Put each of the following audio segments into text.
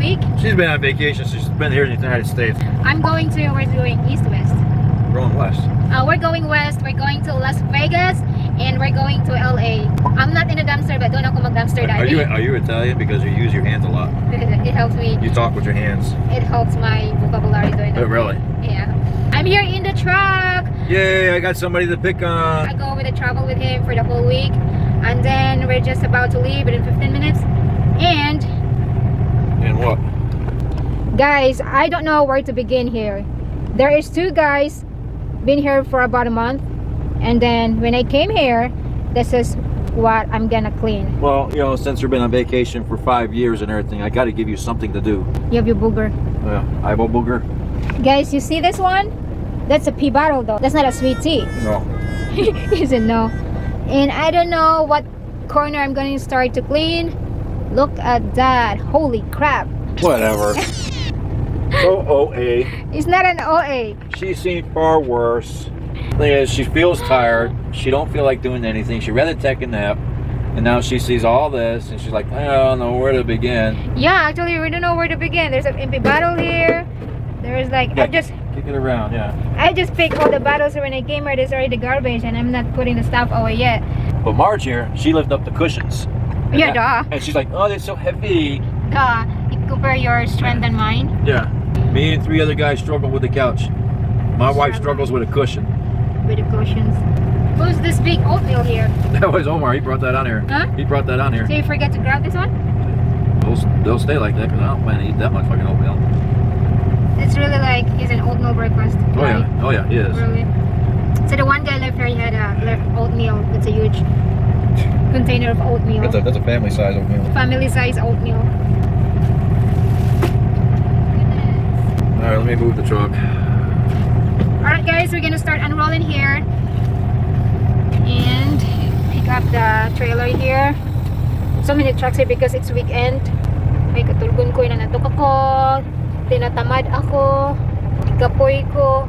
week. She's been on vacation. She's been here in the United States. I'm going to, we're going east-west. We're going west. We're going west. We're going to Las Vegas and we're going to LA. I'm not in the dumpster, but don't ako mag-dumpster diving. Are you Italian because you use your hands a lot? It helps me. You talk with your hands. It helps my vocabulary. Oh, really? Yeah. I'm here in the truck. Yay, I got somebody to pick on. I go with the travel with him for the whole week. And then we're just about to leave in 15 minutes. And what? guys, I don't know where to begin here. There is two guys been here for about a month. And then when I came here, this is what I'm gonna clean. Well, you know, since you've been on vacation for 5 years and everything, I got to give you something to do. You have your booger. Yeah, I have a booger. Guys, you see this one? That's a pea bottle though. That's not a sweet tea. No. He said no. And I don't know what corner I'm going to start to clean. Look at that. Holy crap. Whatever. So OA. It's not an OA. She's seen far worse. Thing is, she feels tired. She don't feel like doing anything. She'd rather take a nap. And now she sees all this and she's like, I don't know where to begin. Yeah, actually we don't know where to begin. There's an empty bottle here. There's like, Yeah, kick it around, yeah. I just picked all the bottles when I came here. There's already garbage and I'm not putting the stuff away yet. But Marge here, she lifted up the cushions. And Yeah, duh. And she's like, oh, they're so heavy. Duh. You compare your strength and mine. Yeah. Me and 3 other guys struggle with the couch. My wife struggles with a cushion. With the cushions. Who's this big oatmeal here? That was Omar. He brought that on here. Huh? He brought that on here. So you forget to grab this one? They'll stay like that because I don't plan to eat that much fucking oatmeal. It's really like he's an oatmeal breakfast. Oh right? yeah. Oh yeah, he is. Really. So the one guy left here, he had a oatmeal. It's a huge container of oatmeal. That's a family size oatmeal. Family size oatmeal. All right, let me move the truck. Alright guys, we're gonna start unrolling here. And pick up the trailer here. So many trucks here because it's weekend. May katulgon ko na natok ako. Tinatamad ako. Ikapoy ko.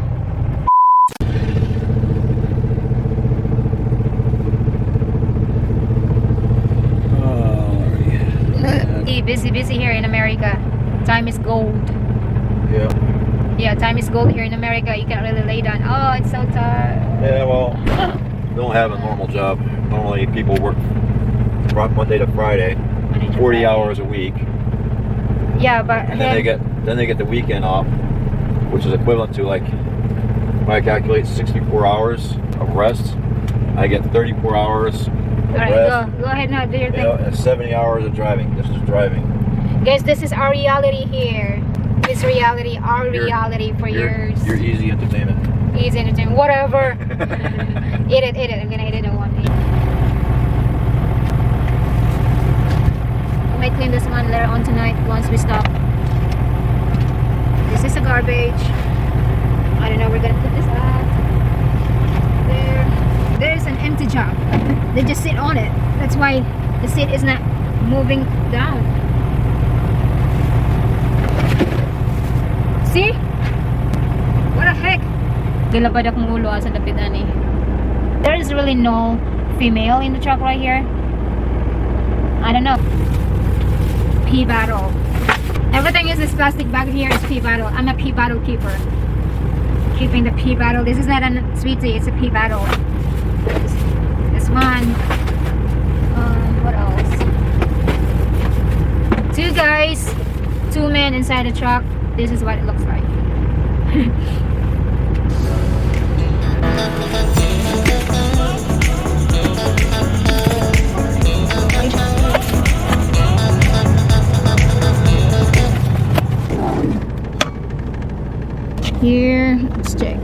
Busy here in America. Time is gold. Yeah. Yeah, time is gold here in America. You can't really lay down. Oh, it's so tired. Yeah, well, don't have a normal job. Normally people work Monday to Friday, 40 hours a week. Yeah, but and then they get the weekend off, which is equivalent to, like, when I calculate 64 hours of rest, I get 34 hours of alright, rest. go ahead now, do your thing. You know, and 70 hours of driving. This is driving. Guys, this is our reality here. This reality, our reality for yours. Your easy entertainment. Easy entertainment, whatever. Eat it. I'm gonna eat it in one day. I might clean this one later on tonight once we stop. This is a garbage. I don't know, we're gonna put this out. There's an empty job. They just sit on it. That's why the seat is not moving down. See? What the heck? Gilapad akong ulo sa dapitan eh. There is really no female in the truck right here. I don't know. Pea bottle. Everything is this plastic bag here is pea bottle. I'm a pea bottle keeper. Keeping the pea bottle. This is not a sweet tea, it's a pea bottle. This one. What else? 2 guys, 2 men inside the truck. This is what it looks like. Here, let's check.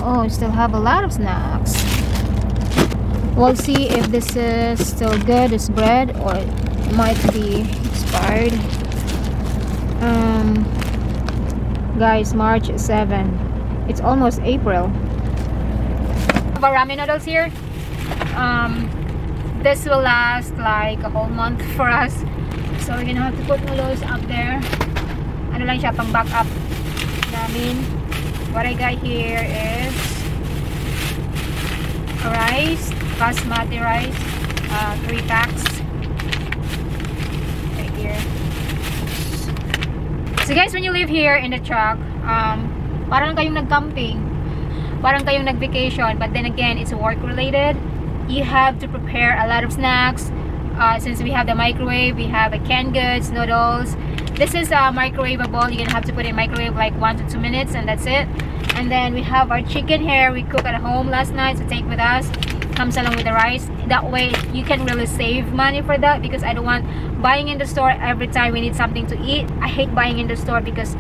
Oh, we still have a lot of snacks. We'll see if this is still good, this bread, or it might be expired. Guys, March 7. It's almost April. Ramen noodles here. This will last like a whole month for us. So we're gonna have to put noodles up there. Ano lang siya, pang backup namin. What I got here is rice, basmati rice, 3 packs. Right here. So guys, when you live here in the truck, parang kayong nag-camping, parang kayong nag-vacation, but then again, it's work related. You have to prepare a lot of snacks. Since we have the microwave, we have a canned goods, noodles. This is microwavable. You're gonna have to put it in microwave like 1 to 2 minutes, and that's it. And then we have our chicken here. We cooked at home last night, so take with us. Comes along with the rice. That way, you can really save money for that, because I don't want buying in the store every time we need something to eat. I hate buying in the store because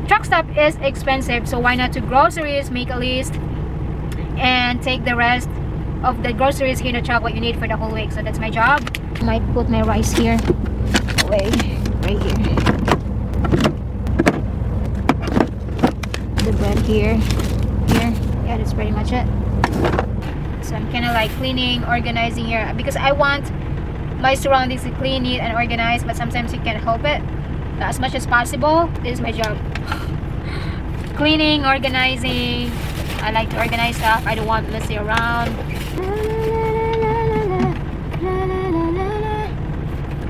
truck stop is expensive. So why not to groceries, make a list, and take the rest of the groceries here in the truck, what you need for the whole week. So that's my job. I might put my rice here. Wait, right here. The bread here. Yeah, that's pretty much it. So I'm kind of like cleaning, organizing here, because I want my surroundings to clean, neat, and organized, but sometimes you can't help it. As much as possible, this is my job. Cleaning, organizing. I like to organize stuff. I don't want messy around.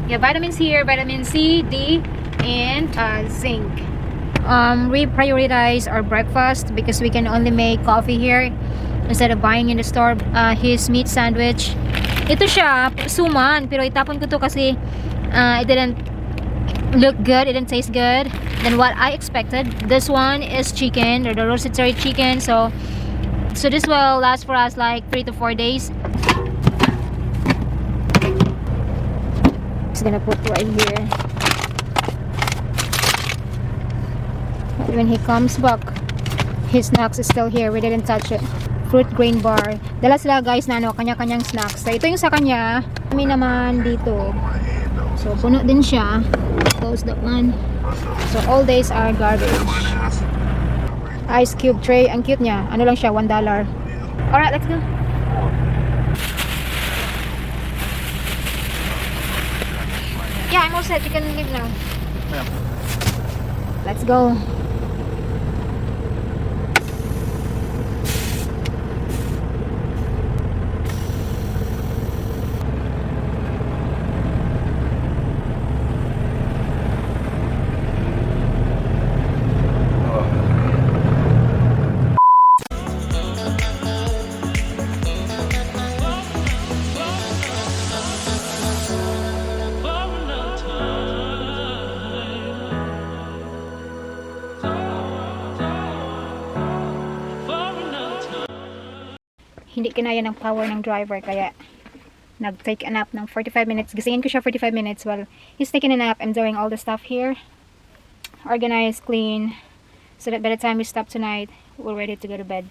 Yeah, vitamins here, vitamin C, D, and zinc. We prioritize our breakfast because we can only make coffee here instead of buying in the store. His meat sandwich, ito siya suman, pero itapon ko to kasi it didn't look good, it didn't taste good than what I expected. This one is chicken, or the rotisserie chicken, so this will last for us like 3 to 4 days. Just gonna put right here. When he comes back, his snacks is still here. We didn't touch it. Fruit grain bar. Dala sila guys na kanya-kanyang snacks. So ito yung sa kanya. Kami naman dito. So puno din siya. Close that one. So all days are garbage. Ice cube tray. Ang cute niya. Ano lang siya? $1. Alright, let's go. Yeah, I'm all set. You can leave now. Yeah. Let's go. Hindi kinaya ng power ng driver, kaya nag-take a nap ng 45 minutes. Gisingin ko siya 45 minutes while he's taking a nap. I'm doing all the stuff here. Organize, clean, so that by the time we stop tonight, we're ready to go to bed.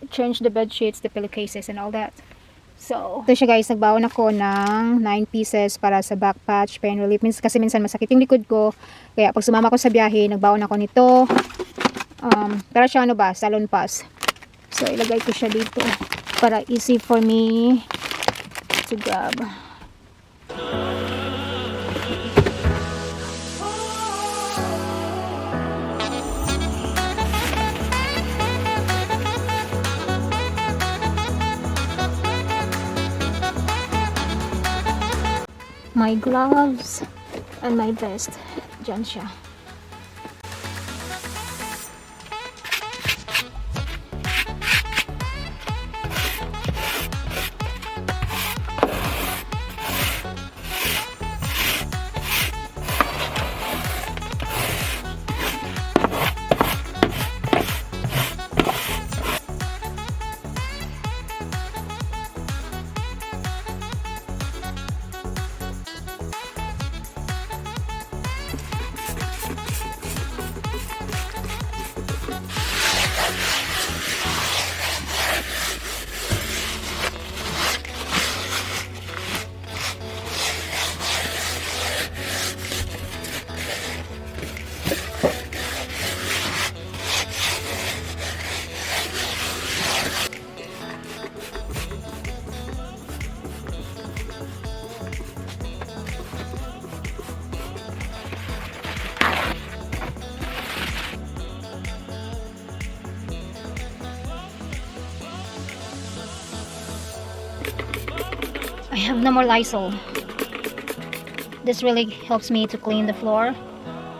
Change the bed sheets, the pillowcases, and all that. So, ito siya guys, nagbaon ako ng 9 pieces para sa back patch, pain relief. Kasi minsan masakit yung likod ko. Kaya pag sumama ko sa biyahe, nagbaon ako nito. Para siya ano ba, salon pass. So, ilagay ko siya dito para easy for me to grab. My gloves and my vest. Diyan siya. I have no more Lysol. This really helps me to clean the floor.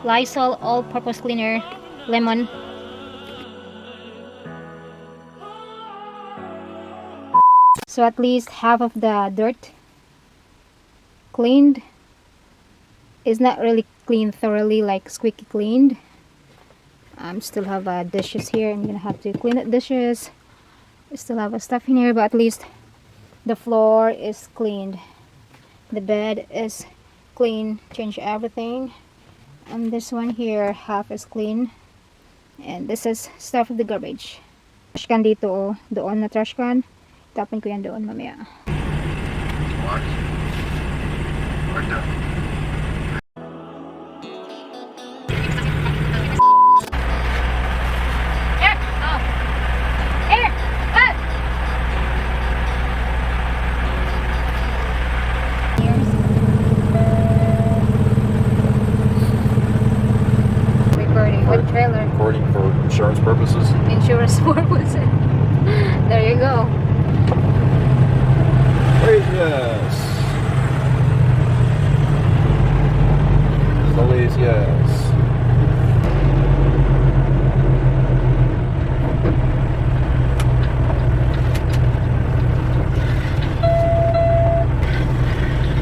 Lysol all-purpose cleaner, lemon. So at least half of the dirt cleaned. It's not really cleaned thoroughly, like squeaky cleaned. Still have dishes here. I'm gonna have to clean the dishes. I still have stuff in here, but at least the floor is cleaned. The bed is clean. Change everything. And this one here, half is clean. And this is stuff of the garbage. Trash can dito, oh. Doon na trash can. Tapon ko yan doon mamaya. Marj. Marj. Trailer. Recording for insurance purposes. Insurance purposes. There you go. Yes. Always yes.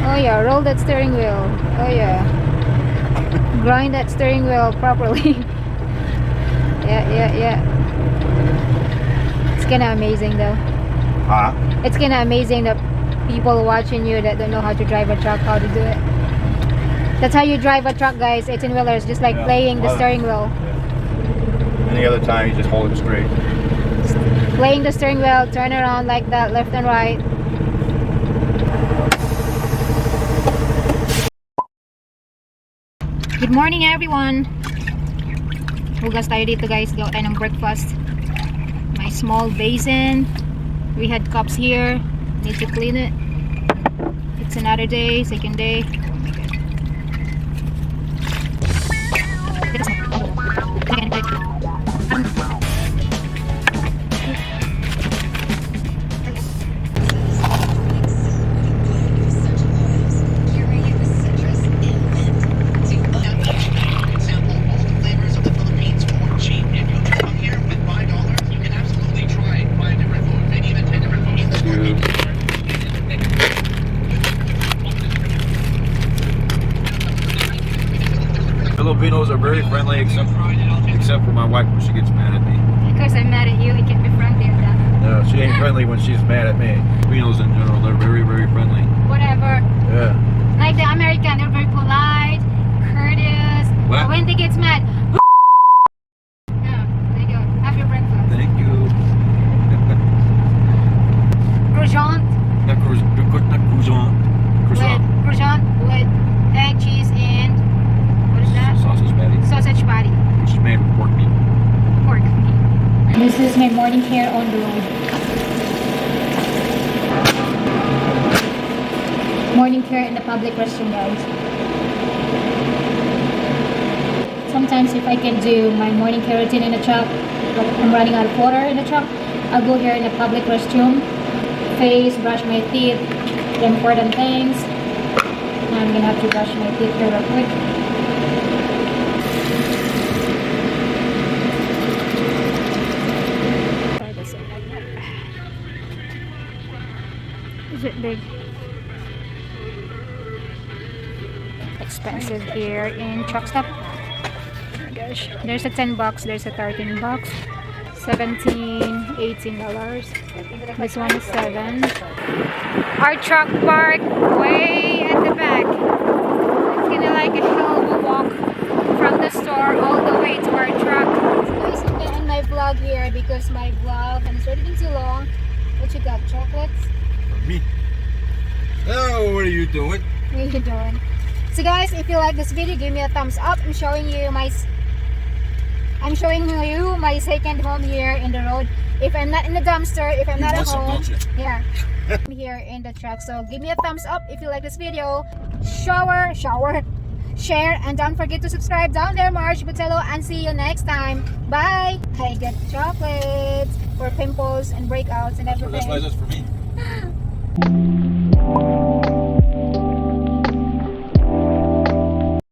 Oh yeah, roll that steering wheel. Oh yeah. Grind that steering wheel properly. Yeah. It's kinda amazing though. Huh? It's kinda amazing that people watching you that don't know how to drive a truck, how to do it. That's how you drive a truck, guys. 18-wheelers, just like playing the steering wheel. Yeah. Any other time you just hold it straight. Playing the steering wheel, turn around like that, left and right. Good morning everyone. Hugas tayo dito guys, gawa tayo ng breakfast. My small basin. We had cups here. Need to clean it. It's another day, second day. Filipinos are very friendly, except for my wife when she gets mad at me. Because I'm mad at you, I can't be friendly with that. No, she ain't friendly when she's mad at me. Filipinos in general, they're very, very friendly. Whatever. Yeah. Like the American, they're very polite, courteous. What? But when they get mad, yeah, there you go. Have your breakfast. Thank you. Croissant. Croissant. Croissant with egg, cheese, and what is that? Sausage patty. Sausage patty. Which is made with pork meat. Pork meat. This is my morning care on the road. Morning care in the public restroom, guys. Sometimes if I can do my morning care routine in the truck, like I'm running out of water in the truck, I'll go here in the public restroom, face, brush my teeth, the important things. I'm gonna have to brush my teeth here real quick. Is it big? Expensive here in truck stop. Oh my gosh. There's a 10 bucks, there's a 13 bucks. 17, $18. This one is 7. Our truck parked way at the back. It's kinda like a hell of a walk from the store all the way to our truck. So guys, I'm gonna end my vlog here because my vlog has already been too long. What you got? Chocolates? For me. Oh, what are you doing? What are you doing? So guys, if you like this video, give me a thumbs up. I'm showing you my second home here in the road. If I'm not in the dumpster, if I'm not at home, yeah, I'm here in the truck. So give me a thumbs up if you like this video. Share, and don't forget to subscribe down there, Marj, Botelho, and see you next time. Bye. I get chocolates for pimples and breakouts and everything. So that's why that's for me.